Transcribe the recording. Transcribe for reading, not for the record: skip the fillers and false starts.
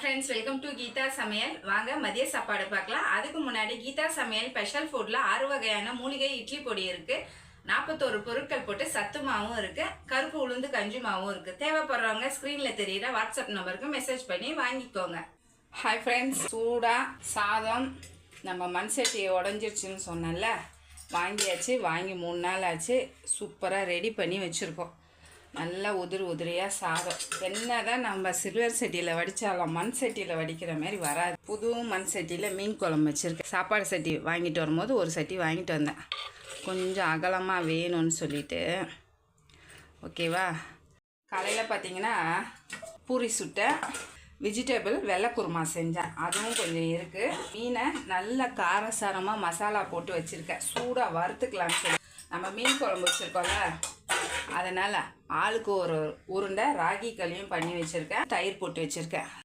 Friends, welcome to Geetha சமையல். வாங்க மதிய சாப்பாடு பார்க்கலாம். அதுக்கு முன்னாடி கீதா சமையல் ஸ்பெஷல் ஃபுட்டில் 6 வகையான மூலிகை இட்லி பொடி இருக்குது. 41 பொருட்கள் போட்டு சத்து மாவும் இருக்குது. கருப்பு உளுந்து கஞ்சி மாவும் இருக்குது. தேவைப்படுறவங்க ஸ்க்ரீனில் தெரியுற வாட்ஸ்அப் நம்பருக்கு மெசேஜ் பண்ணி வாங்கிக்கோங்க. ஹாய் ஃப்ரெண்ட்ஸ், சூடாக சாதம் நம்ம மண் சட்டியை உடஞ்சிருச்சுன்னு சொன்னல, வாங்கியாச்சு. வாங்கி 3 நாள் ஆச்சு. சூப்பராக ரெடி பண்ணி வச்சுருக்கோம். நல்லா உதிரியாக சாதம். என்ன தான் நம்ம சில்வர் சட்டியில் வடித்தாலும் மண் சட்டியில் வடிக்கிற மாதிரி வராது. புது மண் சட்டியில் மீன் குழம்பு வச்சுருக்கேன். சாப்பாடு சட்டி வாங்கிட்டு வரும்போது ஒரு சட்டி வாங்கிட்டு வந்தேன், கொஞ்சம் அகலமாக வேணும்னு சொல்லிட்டு. ஓகேவா? காலையில் பார்த்திங்கன்னா பூரி சுட்டேன், வெஜிடபிள் வெள்ளை குருமா செஞ்சேன், அதுவும் கொஞ்சம் இருக்குது. மீனை நல்லா காரசாரமாக மசாலா போட்டு வச்சுருக்கேன். சூடாக வறுத்துக்கலான்னு சொல்லி நம்ம மீன் குழம்பு வச்சுருக்கோம்ல, அதனால் ஆளுக்கு ஒரு உருண்டை ராகி களியும் பண்ணி வச்சுருக்கேன். தயிர் போட்டு வச்சுருக்கேன்.